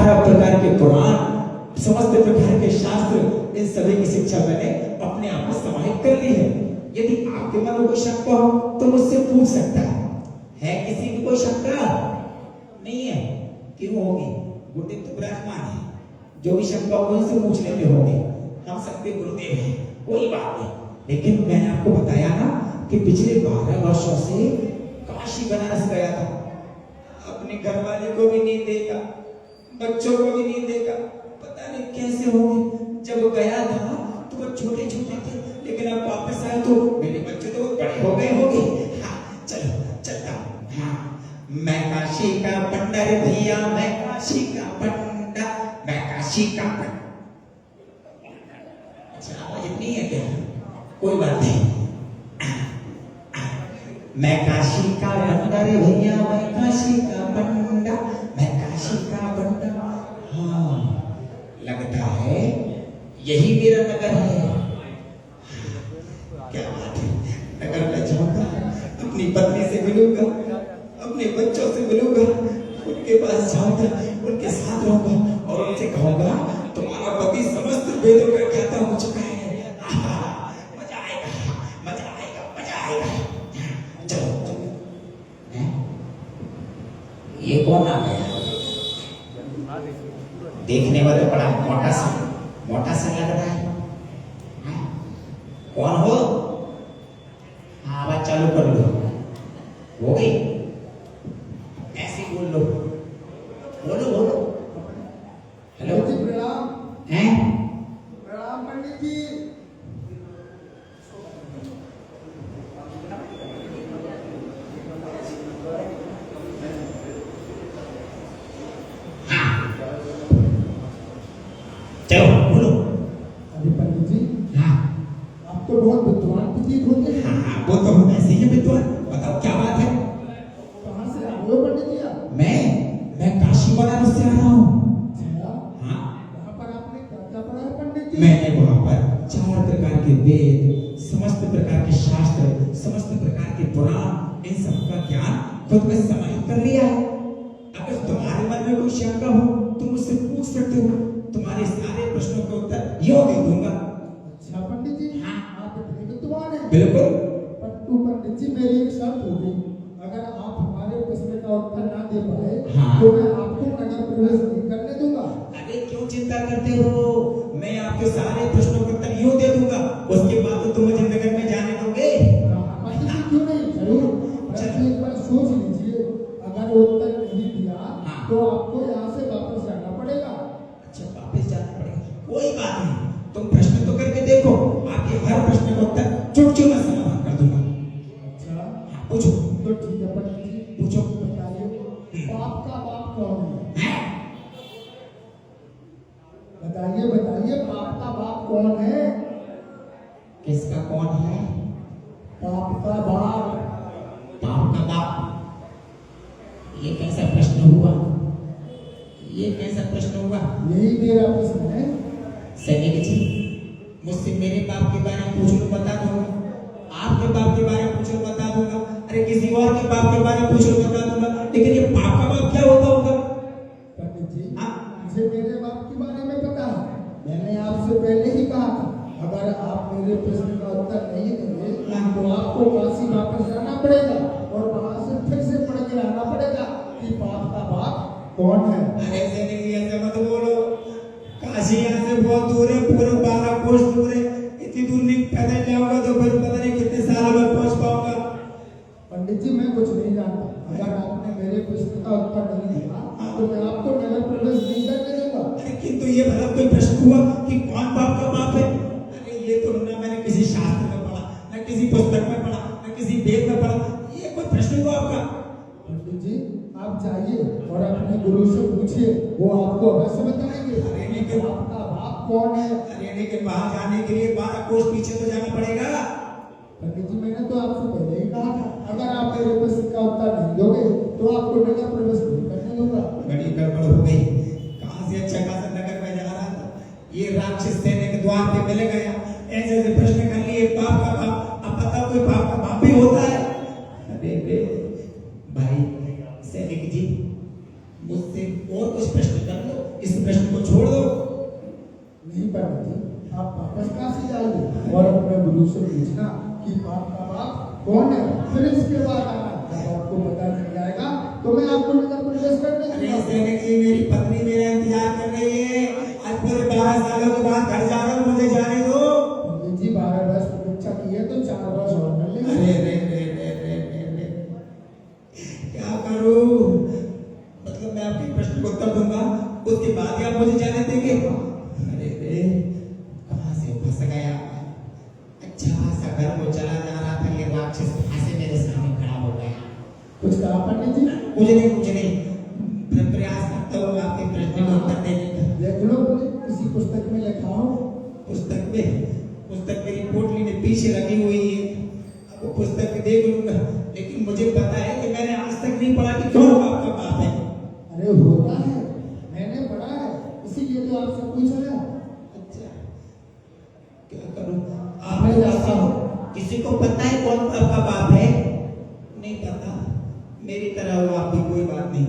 18 प्रकार के पुराण, समस्त प्रकार के शास्त्र, इन सभी की शिक्षा मैंने अपने आप में समाहित कर ली है। यदि आपके मन में कोई शंका हो तो मुझसे पूछ सकता है किसी की कोई शंका नहीं है? क्यों होगी? गुरुदेव तो विराजमान है, जो भी शंका हो उनसे पूछ लेते होंगे, हम सबके गुरुदेव हैं, कोई बात नहीं। लेकिन मैंने आपको बताया ना कि पिछले 12 वर्षों से काशी बनारस गया था, अपने घर वाले को भी नहीं देखा, बच्चों को भी नहीं देखा, पता नहीं कैसे हो गए। जब गया था तो वो छोटे छोटे थे, लेकिन अब वापस आया तो मेरे बच्चे तो बड़े हो गए होंगे। हाँ चलो चलता हूँ। हाँ मैं काशी का पंडा रे भैया, मैं काशी का पंडा, मैं काशी का पंडा। अच्छा आवाज इतनी है क्या? कोई बात नहीं। मैं काशी का पंडा रे भैया, मैं काशी का पंडा, मैं काशी का पंडा। हाँ लगता है यही मेरा नगर है। क्या बात है, नगर में जाऊंगा, अपनी पत्नी से मिलूंगा, अपने बच्चों से मिलूंगा, उनके पास जाऊंगा, उनके साथ रहूंगा और उनसे कहूंगा तुम्हारा पति समस्त वेदों का ज्ञाता हो चुका है। मजा आएगा, मजा आएगा, मजा आएगा। चलो ये कौन आ गया? देखने में तो बड़ा मोटा सा लग रहा है। कौन हो? हाँ आवाज चालू कर लो, हो गई? ऐसे बोल लो, बोलो बोलो। हेलो जी प्रणाम। हैं? प्रणाम पंडित जी। चलो बोलो। अरे पंडित जी हाँ आप तो बहुत विद्वान प्रतीत होते हैं। हाँ वो तो हम ऐसे ही विद्वान। बताओ क्या बात है? कहाँ से आए हो पंडित जी आप? मैं काशी बनारस से आ रहा हूँ। अच्छा, हाँ वहाँ पर आपने क्या पढ़ा है पंडित जी? मैंने वहाँ पर 4 प्रकार के वेद, समस्त प्रकार के शास्त्र, समस्त प्रकार के पुराण, इन सब का ज्ञान खुद में समाहित कर लिया है। अगर तुम्हारे मन में कोई शंका हो तुम मुझसे पूछ सकते हो, तुम्हारे सारे प्रश्नों का उत्तर यूं दे दूंगा। अच्छा पंडित जी हाँ। आप इतने विद्वान हैं। बिल्कुल। परंतु पंडित जी मेरी एक शर्त होगी, अगर आप हमारे प्रश्न का उत्तर ना दे पाए हाँ। तो मैं आपको नगर प्रवेश नहीं करने दूंगा। अरे क्यों चिंता करते हो, मैं आपके सारे प्रश्नों का उत्तर यूं दे दूंगा, उसके बाद तो तुम मुझे नगर में जाने दोगे? पंडित जी क्यों नहीं, जरूर। परंतु एक बार सोच लीजिए, अगर उत्तर नहीं दिया हाँ। तो आपको यहाँ से वापस जाना पड़ेगा। अच्छा वापस जाना पड़ेगा, कोई बात नहीं, तुम प्रश्न तो करके देखो, आपके हर प्रश्न का उत्तर चुटकी में समाधान कर दूंगा। अच्छा हाँ, पूछो। तो ठीक है पंडित जी, पूछो। बताइए बाप का बाप कौन है? हैं? बताइए बताइए बाप का बाप कौन है? किसका कौन है? बाप का बाप। बाप का बाप? ये कैसा प्रश्न हुआ? ये कैसा प्रश्न हुआ? यही मेरा प्रश्न है। सैनिक जी मुझसे मेरे बाप के बारे में पूछ लो बता दूंगा, आपके बाप के बारे में पूछ लो बता दूंगा, अरे किसी और के बाप के बारे में पूछ लो बता दूंगा, लेकिन ये बाप का बाप क्या होता होगा? पंडित जी हाँ? मुझे मेरे बाप के बारे में पता है, मैंने आपसे पहले ही कहा था अगर आप मेरे प्रश्न का उत्तर नहीं देंगे तो आपको काशी वापस जाना पड़ेगा और वहां से फिर से पढ़ के आना पड़ेगा कि बाप का बाप कौन है। अरे सैनिक जी ऐसे मत बोलो, काशी यहाँ से बहुत दूर है, पूरे 12 कोस दूर है, इतनी दूर नहीं पैदल जाऊंगा तो फिर पता नहीं कितने सालों में पहुंच पाऊंगा। पंडित जी मैं कुछ नहीं जानता, अगर आपने मेरे प्रश्न का उत्तर नहीं दिया तो मैं आपको नगर प्रवेश नहीं करने दूंगा। अरे किंतु ये भला कोई प्रश्न हुआ कि कौन बाप का बाप है? अरे ये तो ना मैंने किसी शास्त्र में पढ़ा, ना किसी पुस्तक में पढ़ा, ना किसी वेद में पढ़ा, ये कोई प्रश्न हुआ आपका? पंडित जी आप जाइए और अपने गुरु से पूछिए, वो आपको अवश्य बताएंगे अरे लेकिन आपका बाप कौन है। अरे लेकिन वहां जाने के लिए 12 कोस पीछे तो जाना पड़ेगा। पंडित जी मैंने तो आपसे पहले ही कहा था अगर आप मेरे प्रश्न का उत्तर नहीं दोगे तो आपको नगर प्रवेश नहीं करने दूंगा। बड़ी गड़बड़ हो गई, कहां से अच्छा खासा नगर में जा रहा था, ये राक्षस सेना के द्वार पे मिल गया, ऐसे ऐसे प्रश्न कर लिए बाप का बाप, अब बताओ कोई बाप का बाप भी होता है? अरे भाई सैनिक जी मुझसे और कुछ प्रश्न कर लो, नहीं पंडित जी, आप वापस काशी जाइए और अपने गुरु से पूछना कि बाप का बाप कौन है। फिर इसके बाद आना, जब आपको पता चल जाएगा तो मैं आपको नगर प्रवेश करने अरे दूंगा। सैनिक जी, मेरी पत्नी मेरा इंतजार कर रही है। आज पूरे 12 सालों के बाद घर जा रहा हूँ, मुझे जाने दो। पंडित जी 12 वर्ष प्रतीक्षा की है तो 4 वर्ष और कर लेंगे। अरे रे रे रे रे रे रे, क्या करूं? मतलब मैं आपके प्रश्न को उत्तर दूंगा, उसके बाद ही आप मुझे जाने देंगे? अरे रे, कहाँ से फंस गया मैं? अच्छा खासा घर को चला जा रहा था, ये राक्षस ऐसे मेरे सामने खड़ा हो गया। कुछ कहा पंडित जी? कुछ नहीं, मैं प्रयास करता हूँ आपके प्रश्न को उत्तर देने का। देख लो किसी पुस्तक में लिखा हो। पुस्तक मेरी पोटली में पीछे रखी हुई है। अब वो पुस्तक में देख लूंगा, लेकिन मुझे पता है कि मैंने आज तक नहीं पढ़ा कि कौन बाप का बाप है। अरे होता है, मैंने पढ़ा है, इसीलिए तो आपसे पूछ रहा हूँ। अच्छा, क्या करूं? मैं जाता हूँ। किसी को पता है कौन बाप का बाप है? नहीं पता। मेरी तरह हो आप भी, कोई बात नहीं।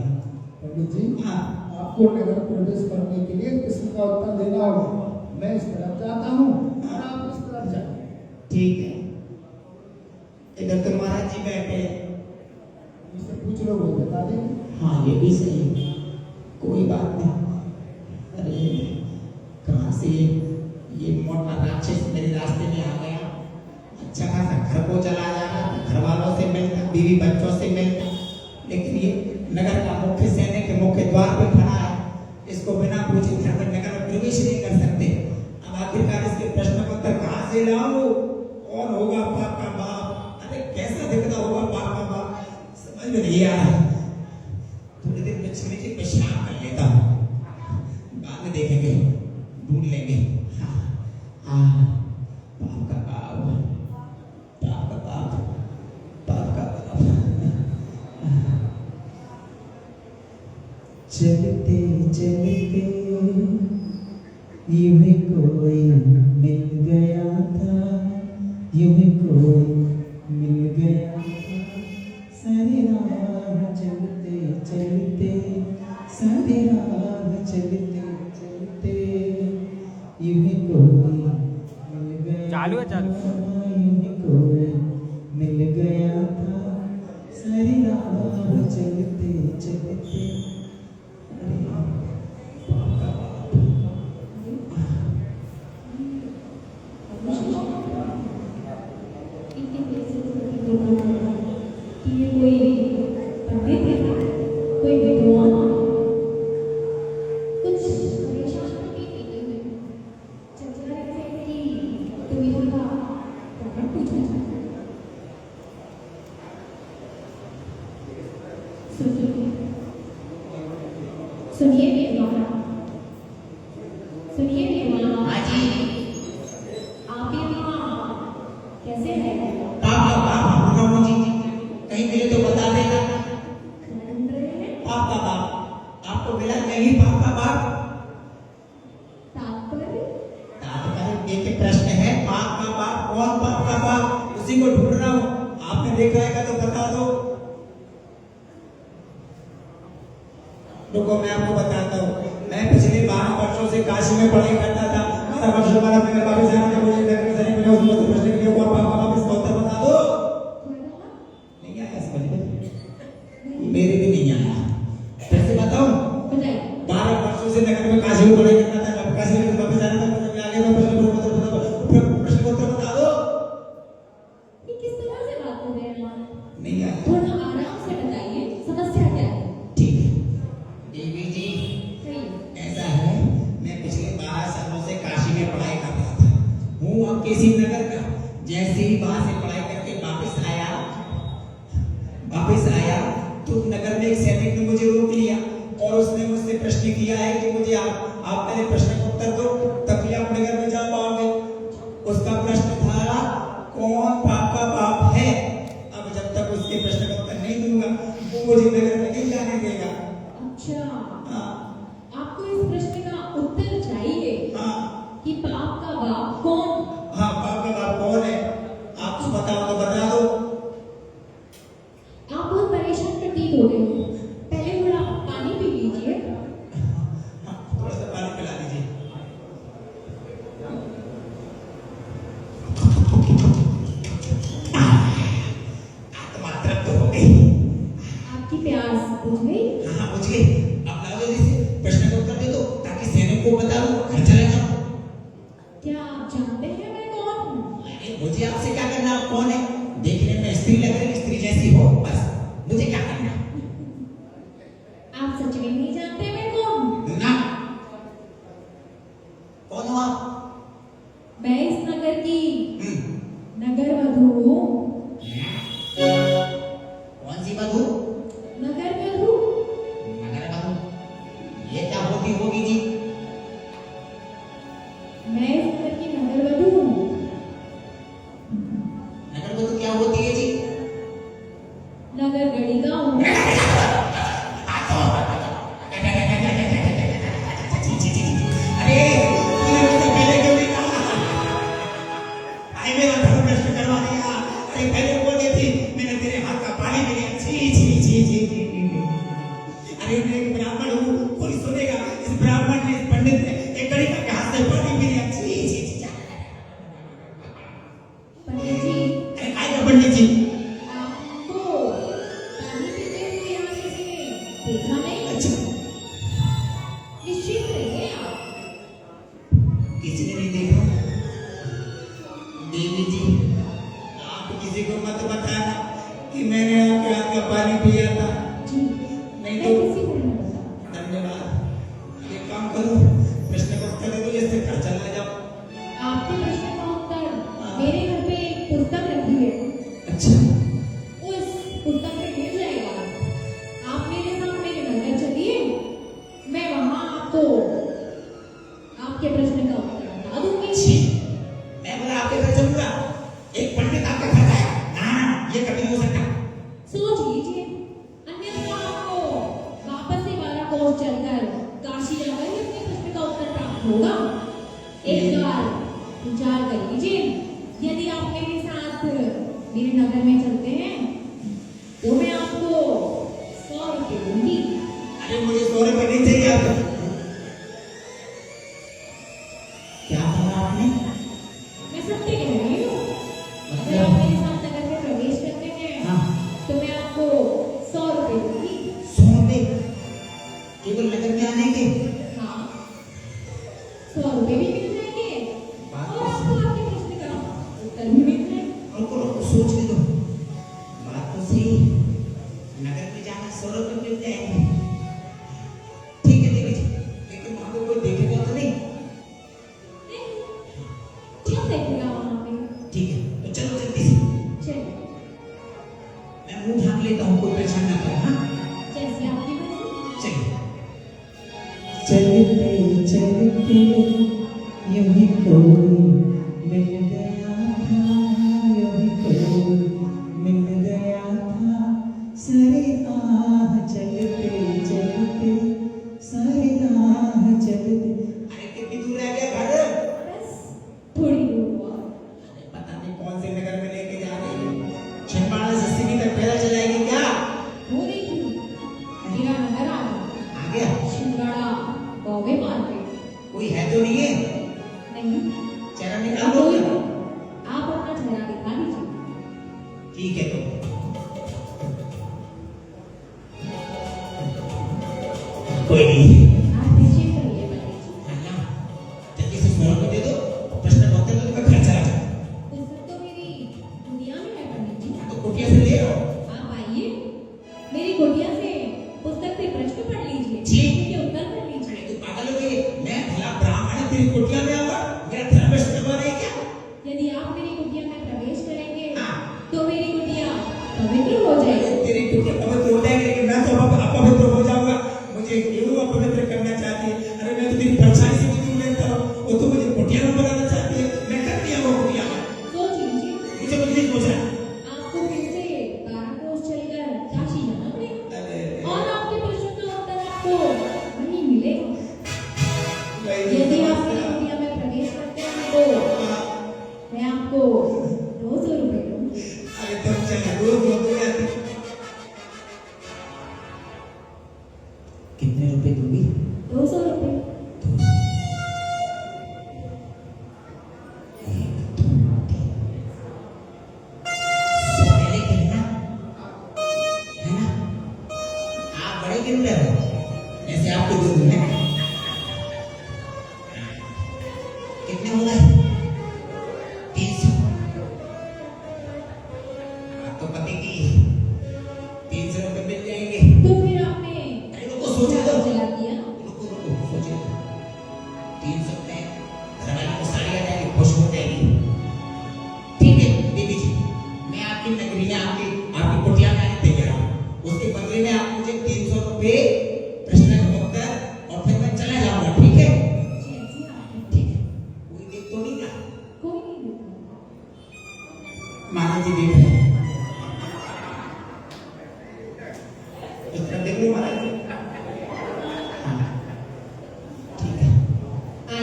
पंडित जी, हाँ, आपको नगर प्रवेश करने के लिए किसी का उत्तर देना होगा। मैं इस तरफ जाता हूँ और आप इस तरफ जाइए। ठीक है। इधर तो महाराज जी बैठे हैं। इससे पूछ लो, वो बता देंगे। हाँ, ये भी सही है, कोई बात नहीं। अरे कहाँ से ये मोटा राक्षस मेरे रास्ते में आ गया? अच्छा खासा घर को चला जा रहा था, घर वालों से मिलता, बीवी बच्चों से मिलता, लेकिन ये नगर का मुख्य सैनिक के मुख्य द्वार पे खड़ा है। इसको बिना पूछे घर में नगर में प्रवेश नहीं कर सकते। अब आखिरकार इसके प्रश्न का उत्तर कहाँ से लाऊं? कौन होगा बाप का बाप? अरे कैसा दिखता होगा बाप का बाप? समझ में नहीं आ रहा। थोड़ी देर में छोटी सी पेशाब कर लेता हूँ, बाद में देखेंगे, ढूंढ लेंगे। हाँ, बाप का बाप, बाप का बाप, बाप का बाप। चलते चलते यूं ही कोई मिल गया था, यूं ही कोई मिल गया था। सारी राह चलते चलते, सारी राह चलते चलते यूं ही कोई मिल गया। चालू है, चालू। यूं ही कोई मिल गया था, सारी राह चलते चलते। ये कोई पंडित है, कोई विद्वान, कुछ परेशान तो नहीं है। चल रहा है कि तुम्हें उनका प्रकरण पूछना चाहता है। सुनिए मेहमान, सुनिए मेहमान। हाँ जी। आप यहाँ कैसे हैं? कहीं मिले तो बता देना। ढूंढ रहे हैं? बाप का बाप आपको मिला नहीं? बाप का बाप तात्पर्य? तात्पर्य ये के प्रश्न है, बाप का बाप कौन? बाप का बाप उसी को ढूंढ रहा हूँ। आपने देखा है तो बता दो। रुको, मैं आपको बताता हूँ। मैं पिछले 12 वर्षों से काशी में पढ़ाई करता था। 12 वर्षों बाद अपने घर वापस आने के मुझे नगर से मिला, उस प्रश्न के लिए कौन बाप का बाप, इसका उत्तर बता दो। नहीं आया समझ में? मेरे भी नहीं आया। कैसे बताऊं? बताइए। 12 वर्षों से नगर में काशी में पढ़ाई करता था, काशी में वापस आना था, मुझे आगे का प्रश्न को उत्तर बता दो। ये किस तरह से बात कर रहे हैं आप? नहीं आया। थोड़ा आराम से बताइए, समस्या क्या है? ठीक है देवी जी, कहिए। ऐसा है, मैं पिछले 12 सालों से काशी में पढ़ाई कर रहा था, हूँ अब किसी नगर का। जैसे ही वहां से पढ़ाई करके वापस आया तो नगर में एक सैनिक ने मुझे रोक लिया और उसने मुझसे प्रश्न किया है कि मुझे आप मेरे प्रश्न का उत्तर दो, तभी आप नगर में जा पाओगे। उसका प्रश्न था, कौन बाप का बाप है? अब जब तक उसके प्रश्न का उत्तर नहीं दूंगा वो मुझे नगर में नहीं जाने देगा। अच्छा, हाँ आपको इस प्रश्न का उत्तर चाहिए हाँ कि बाप का बाप कौन? हाँ, बाप का बाप कौन है? आप कुछ बताओ तो बता दो। आप बहुत परेशान प्रतीत हो रहे हो, पहले थोड़ा पानी पी लीजिए। हाँ, थोड़ा सा पानी पिला दीजिए। को बता दूं, घर चला जाओ। क्या आप जानते हैं मैं कौन हूँ? अरे मुझे आपसे क्या करना, आप कौन है? देखने में स्त्री लग रही, स्त्री जैसी हो, बस मुझे क्या करना? आप सच में नहीं जानते मैं कौन हूँ? ना। कौन हो आप? मैं इस नगर की हम्म। नगर वधू हूँ। कौन सी वधू? नगर वधू। नगर वधू? ये क्या होती होगी जी? मैं इस नगर की नगर वधू हूँ। नगर वधू क्या होती है जी? नगर गढ़िका हूँ। अरे तूने मुझे पहले क्यों नहीं कहा? भाई मेरा धर्म नष्ट करवा दिया। अरे पहले बोल देती, मैंने तेरे हाथ का पानी पी लिया। छी छी छी छी छी छी। अरे मैं एक ब्राह्मण हूँ, कोई सुनेगा इस ब्राह्मण ने, इस पंडित ने एक गरीब के हाथ से पानी पी लिया। छी छी छी। पंडित जी, अरे काय का पंडित जी? आपको पानी पीते हुए यहाँ किसी ने देखा नहीं? अच्छा, निश्चित रहिए आप। किसी ने नहीं देखा? देवी जी, आप किसी को मत बताना कि मैंने आपके हाथ का पानी पिया था। जी, नहीं मैं तो किसी को नहीं बताऊंगा। धन्यवाद। एक काम करो, प्रश्न का उत्तर दे दो, इससे घर चला जाओ। आपके प्रश्न का उत्तर मेरे घर पे एक पुस्तक रखी है, अच्छा, उस पुस्तक में मिल जाएगा। आप मेरे साथ मेरे नगर चलिए, मैं वहां आपको आपके प्रश्न का उत्तर बता दूंगी। छी, मैं बोला आपके घर चलूंगा, एक पंडित आपके घर आया। ना ना, ये कभी नहीं हो सकता। सोच लीजिए, अन्यथा आपको वापस से 12 कोस चलकर काशी जाकर ही अपने प्रश्न का उत्तर प्राप्त होगा। एक बार विचार कर लीजिए, यदि आप मेरे साथ मेरे नगर में चलते हैं तो मैं आपको 100 रुपये दूंगी। अरे मुझे 100 रुपये नहीं चाहिए आपको। क्या कहा आपने? मैं सत्य कह रही हूँ, अगर आप मेरे साथ नगर में प्रवेश करते हैं हाँ। तो मैं आपको 100 रुपये दूंगी। 100 रुपये केवल नगर में आने के? हाँ, 100 रुपये भी मिल जाएंगे और आपको आपके प्रश्न का उत्तर भी मिल जाएगा। रुको सोच ले दो, बात तो सही। नगर में जाना 100 रुपये मिल जाएंगे, ठीक है देवी जी, लेकिन वहां पे कोई देखेगा तो नहीं? कौन देखेगा वहाँ पे? ठीक है, तो चलो जल्दी से। चलिए, मैं मुंह ढाक लेता हूँ, कोई पहचान ना पाए। हाँ, जैसे आपकी मर्जी। चलिए। चलते चलते यूं ही कोई मिल गया था, यूं ही कोई मिल गया था। सारे राह चलते चलते, सारे राह चलते। अरे कितनी दूर रह गया घर? बस थोड़ी दूर और। अरे पता नहीं कौन से नगर में लेके जा रही है। छिंदवाड़ा से सिटी तक पैदल चलाएगी क्या? वो देखिए, मेरा नगर आ गया। आ गया? छिंदवाड़ा बॉम्बे मार्केट। कोई है तो नहीं है? नहीं, चेहरा निकाल दो। आप अपना चेहरा दिखा दीजिए। ठीक है, तो कोई नहीं। आप निश्चित रहिए पंडित जी। अन्ना, जल्दी से 100 रुपये दे दो, प्रश्न का उत्तर दो, तो मैं घर चला जाऊँ। पुस्तक तो मेरी दुनिया में है पंडित जी। तो कुटिया से ले आओ। आप आइए, मेरी कुटिया से पुस्तक से प्रश्न पढ़ लीजिए, जी। उनके उत्तर पढ़ लीजिए। अरे तू पागल हो गई? मैं भला ब्राह्मण है, तेरी कुटिया में आऊंगा? मेरा धर्म नष्ट करवा रही है क्या? यदि आप मेरी कुटिया में प्रवेश करेंगे हाँ। तो मेरी कुटिया पवित्र हो जाएगी। तेरी कुटिया पवित्र हो जाएगी, लेकिन मैं तो अपवित्र हो जाऊंगा। मुझे क्यों अपवित्र करना चाहती है? अरे मैं तो तेरी परछाई से भी दूर रहता हूँ, वो तो मुझे कुटिया में बनाना चाहती है। मैं कर दिया वो कुटिया में। सोच लीजिए, मुझे कुछ नहीं सोचना। आपको फिर से 12 कोस चलकर काशी जाना पड़ेगा अरे और आपके प्रश्न का उत्तर आपको वहीं मिलेगा। वही यदि आप समस्या। मेरी कुटिया में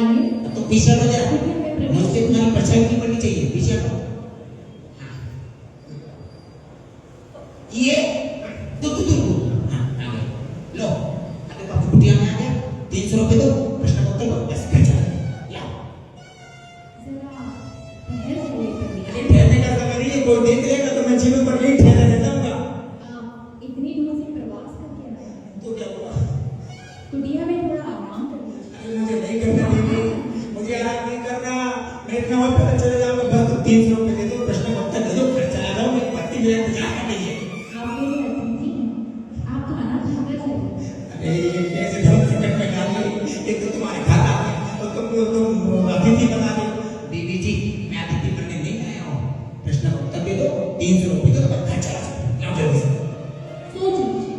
आइए। तो पीछे हटो जरा, कुटिया में प्रवेश मुझसे तुम्हारी परछाई नहीं पड़नी चाहिए, पीछे हटो। हाँ। ये हाँ, आ गए। लो, अरे बाप, कुटिया में आ गया, 300 रुपए दो, प्रश्न उत्तर दो, बस घर चला गया। लाओ। जरा ठहर जाइए पंडित अरे जी। ठहरने का समय नहीं है, कोई देख लेगा तो मैं जीवन भर यही ठहरा रह जाऊंगा। आप इतनी दूर से प्रवास करके आए हैं, तो क्या हुआ? कुटिया में थोड़ा आराम कर लीजिए। अरे मुझे नहीं करना दीदी, मुझे आराम नहीं करना, मैं इतना और पता चले जाऊंगा, बस तुम 300 रुपए दे दो, प्रश्न का उत्तर दे दो, घर चला जाऊं, एक पत्ती मेरा इंतजार कर रही है। आप मेरे अतिथि हैं, आप खाना खाकर जाइए। अरे ये कैसे धर्म संकट में डाल दी, एक तो तुम्हारे घर आ गया और तुम अतिथि बना दी। दीदी जी, मैं अतिथि बनने नहीं आया हूँ, प्रश्न का उत्तर दे दो, 300 रुपए दो, घर चला जाओ, जाओ जल्दी से। सोच लीजिए,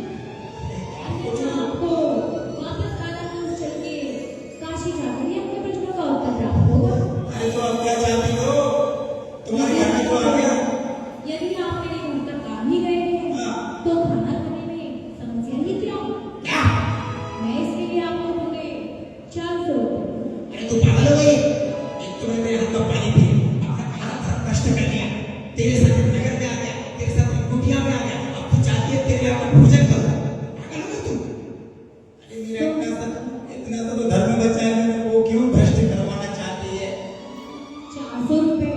अन्यथा आपको वापस काराकोस चल के काशी जाकर ही अपने प्रश्नों का उत्तर प्राप्त होगा। अरे तो अब क्या चाहती हो? तुम्हारे घर में तो आ गया। यदि आप मेरे घर तक आ ही गए हैं, हाँ। तो खाना खाने में समस्या ही क्यों? क्या? मैं इसके लिए आपको पूरे 400 रुपए दूंगा। अरे तू पागल हो गई? एक तो मेरे हाथ का पानी पी, अपना खाना कष्ट कर लिया, तेरे साथ नगर में आ गया, तेरे साथ कुटिया में आ गया, अब तू चाहती है तेरे यहाँ पर भोजन करो, पागल हो गई तू? अरे मेरा इतना सा तो धर्म बचा है, मैंने वो क्यों भ्रष्ट करवाना चाहती है? 400 रुपए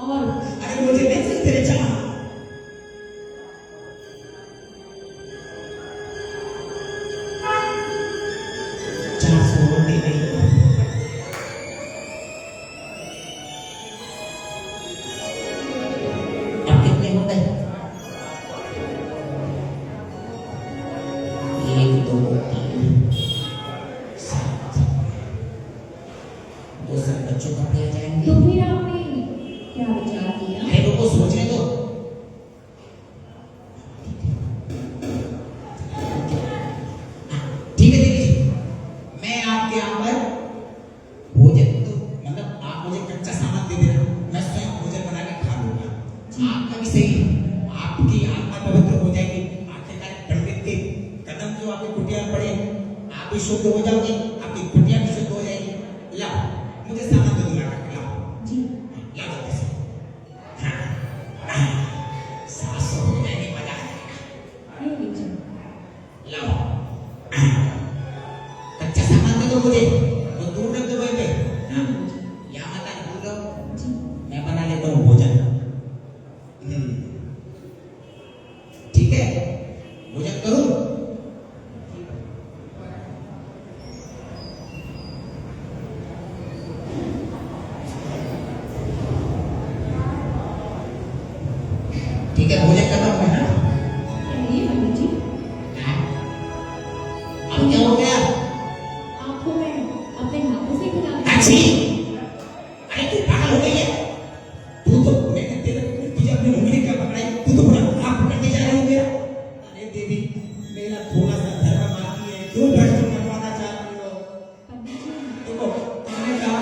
और अरे मुझे नहीं चाहिए तेरे चाह। 400 रुपए नहीं। अब कितने हो गए? 1 2 3 7। वो सब बच्चों का पे आ जाएंगे। तो फिर आपने क्या विचार किया? अरे वो सोचने दो। ठीक है दीदी जी, मैं आपके यहाँ पर भोजन तो मतलब आप मुझे कच्चा सामान दे देना, मैं स्वयं भोजन बना के खा लूंगा। आपका भी सही, आपकी आत्मा पवित्र हो जाएगी, आखिरकार पंडित के कदम जो आपके कुटिया में पड़े, आप भी शुद्ध हो जाओगे, आपकी कुटिया भी शुद्ध हो जाएगी। लाओ, मुझे सामान दे दो, ला के लाओ, जी, लाओ जल्दी से। हाँ, 700 हो जाएंगे, मजा आ जाएगा। ये लीजिए। लाओ, कच्चा सामान दे दो मुझे, वो दूर रख दो वहीं पे। हाँ, यहाँ मत आना, दूर रहो, जी, मैं बना लेता हूँ भोजन। ठीक है, भोजन करूँ? ठीक है, भोजन कर रहा हूँ मैं। हाँ? ये पंडित जी, हाँ? अब क्या हो गया? आपको मैं अपने हाथों से खिलाने अच्छी, अरे तू पागल हो गई है? तू तो मैंने तुझे अपनी उंगली क्या पकड़ाई, तू तो पूरा हाथ पकड़ते जा रही है मेरा। अरे देवी, मेरा थोड़ा सा धर्म बाकी है, क्यों भ्रष्ट करवाना चाहती हो? पंडित जी, देखो, तुमने कहा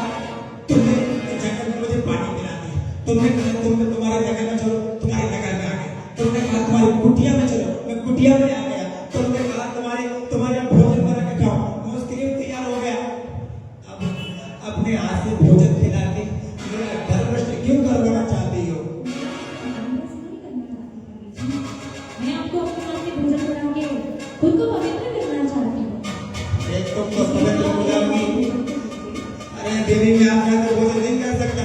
तुमने जंगल में मुझे पानी पिला दिया, तुमने कहा तुम्हारे नगर में चलो, तुम्हारे नगर में आ गया, तुमने कहा तुम्हारी कुटिया में चलो, मैं कुटिया में आ गया, तुमने कहा तुम्हारे यहाँ भोजन बना के खाओ, मैं उसके लिए तैयार हो गया। अब अपने हाथ से भोजन खिला के मेरा धर्म भ्रष्ट क्यों करवाना चाहती हो? मैं आपको अपने सामने भोजन बना के खुद को पवित्र करना चाहती हूँ। एक तुम तो पवित्र हो जाओगी। अरे देवी, मैं आपके हाथ से भोजन नहीं कर सकता।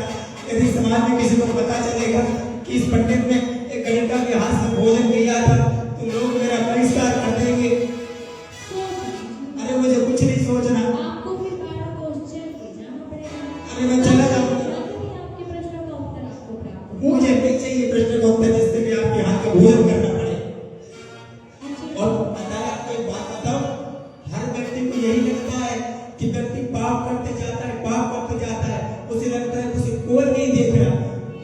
यदि समाज में किसी को पता चलेगा कि इस पंडित ने एक गणिका के हाथ से भोजन किया था, तो लोग मेरा बहिष्कार कर देंगे। अरे मुझे कुछ नहीं सोचना, आपको फिर काराकोस चल के जाना पड़ेगा। अरे मैं चला जाऊंगा। ताकि आपके प्रश्नों का उत्तर आपको प्राप्त हो। मुझे नहीं चाहिए प्रश्न का उत्तर जिससे भी आपके हाथ का भोजन करना पड़े। अच्छा, और पता है आपको एक बात बताओ, हर व्यक्ति को यही लगता है कि व्यक्ति पाप करते जाता है, पाप करते जाता है, उसे लगता है उसे कोई नहीं देख रहा,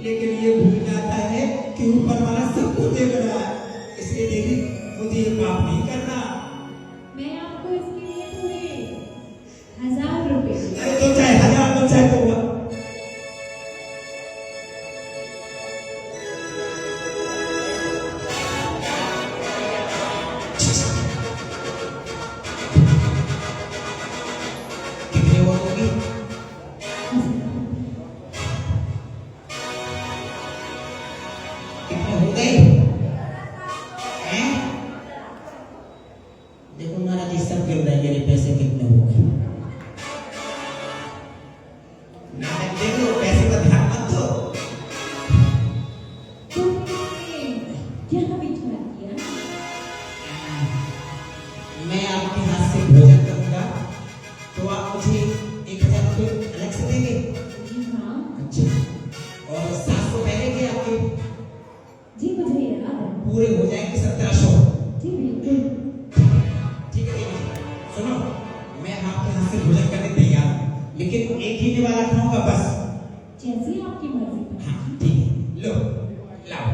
लेकिन ये भूल जाता है कि ऊपर वाला सब कुछ देख रहा है। इसलिए देवी, मुझे ये पाप नहीं करना। मैं आपको इसके लिए पूरे 1000 रुपए दूंगा। अरे तो चाहे 1000 तो चाहे तो हुआ। कितने वो होगी? पूरे हो जाएंगे 1700। जी बिल्कुल। ठीक है देवी जी, सुनो, मैं आपके हाथ से भोजन करने तैयार हूँ, लेकिन एक ही वाला खाऊंगा बस। जैसी आपकी मर्जी। हाँ ठीक है, लो लाओ,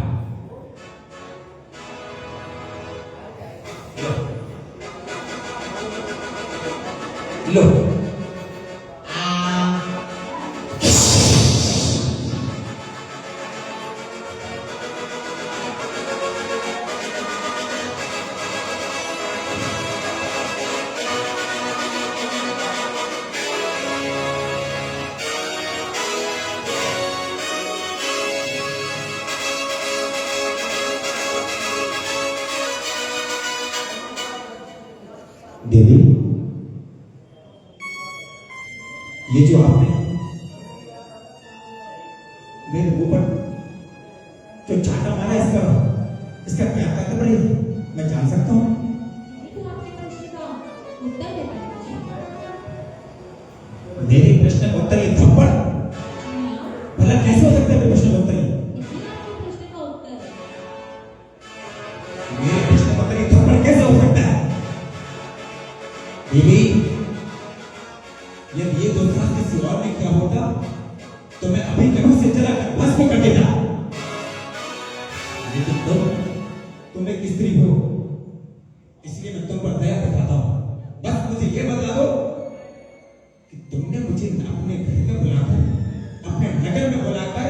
लो लो। देवी, ये जो आपने मेरे ऊपर जो चाटा मारा, इसका क्या तात्पर्य है, मैं जान सकता हूँ? तो आपके प्रश्न का उत्तर दे पाएंगे। मेरे प्रश्न का उत्तर ये थप्पड़? हाँ, भला कैसे हो सकता है मेरे प्रश्न का उत्तर ये? इसी आपके प्रश्न का उत्तर। मेरे प्रश्न का उत्तर ये थप्पड़ कैसे हो सकता है? देवी, यदि ये दूसरा किसी और ने क्या होता तो मैं अभी कहीं से चला कर भस्म कर देता, लेकिन तुम एक स्त्री हो, इसलिए मैं तुम पर दया दिखाता हूं। बस मुझे ये बता दो कि तुमने मुझे अपने घर में बुलाकर, अपने नगर में बुलाकर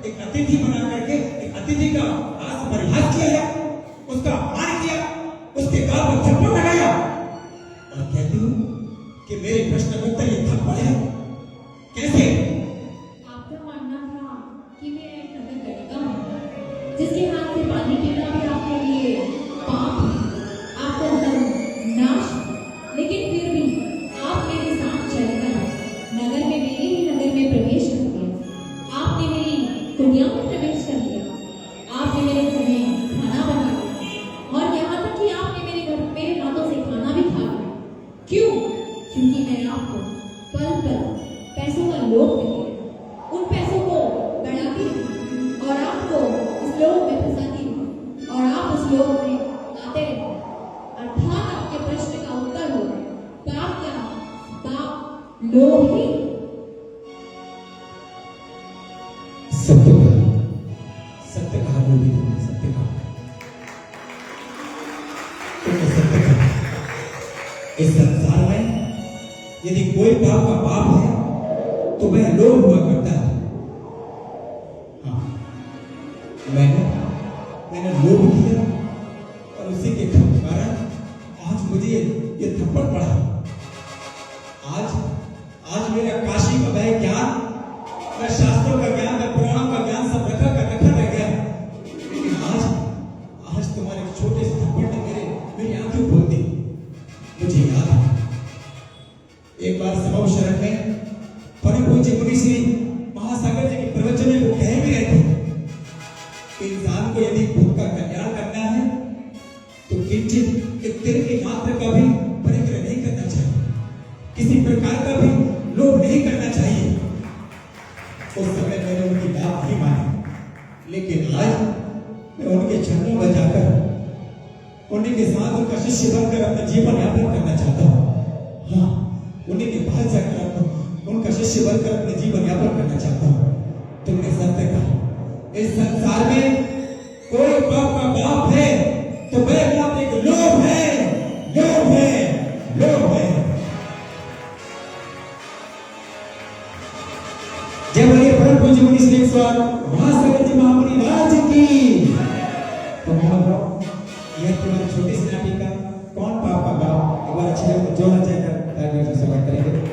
एक अतिथि बना करके एक अतिथि का आस परिहास किया है, उसका अपमान किया, उसके गाल पर थप्पड़ लगाया और कहती हूँ कि मेरे प्रश्न का उत्तर ये थप्पड़ है? कैसे? आपका मानना था कि मैं एक नगर गणिका हूँ, जिसके हाथ से पानी पीना भी आपके लिए पाप है, आपका धर्म नाश है। लेकिन फिर भी आप मेरे साथ चलकर नगर में, मेरे ही नगर में प्रवेश कर दिया। आपने मेरी कुटिया में प्रवेश कर दिया, आपने मेरे घर में खाना बना दिया, और यहाँ तक कि आपने मेरे घर मेरे हाथों से खाना भी खा लिया। क्यों? क्योंकि मैं आपको पल पल पैसों का लोभ देती हूँ, उन पैसों को बढ़ाती हूँ और आपको इस लोभ में फंसाती हूँ, और आप उस लोभ में आते रहते हैं। अर्थात आपके प्रश्न का उत्तर हो पाप क्या? पाप लोभ ही। सत्य कहा, सत्य कहा देवी, तुमने सत्य कहा, तुमने सत्य कहा। इस संसार में यदि कोई पाप का पाप है तो वह लोभ हुआ करता है। हाँ, मैंने लोभ किया और उसी के कारण आज मुझे ये थप्पड़ पड़ा। आज मेरा काशी का वह ज्ञान, मैं शास्त्रों का ज्ञान, मैं पुराणों का ज्ञान सब रखा रह गया, लेकिन आज तुम्हारे छोटे से थप्पड़ ने मेरी आंखें खोल दी। मुझे याद है एक बार सभा शरण में परम पूज्य मुनि श्री महासागर जी के प्रवचन में वो कह भी रहे थे कि इंसान को यदि खुद का कल्याण करना है तो किंचित एक तिल की मात्र का भी परिग्रह नहीं करना चाहिए, किसी प्रकार का भी लोभ नहीं करना चाहिए। उस समय मैंने उनकी बात नहीं मानी, लेकिन आज मैं उनके चरणों में जाकर उन्हीं के साथ उनका शिष्य बनकर अपना जीवन यापन करना चाहता हूँ। हाँ, उन्हीं के पास जाकर उनका शिष्य बनकर अपने जीवन यापन करना चाहता हूँ। तुमने सत्य कहा, इस संसार में कोई पाप का पाप है तो वह पाप एक लोभ है, लोभ है, लोभ है। जय बोलिए परम पूज्य मुनि श्री महासागर जी महामुनि राज की। तो यह तुम्हारी छोटी सी नाटिका कौन पाप का बाप, एक बार अच्छे जोड़ा जाकर करेंगे।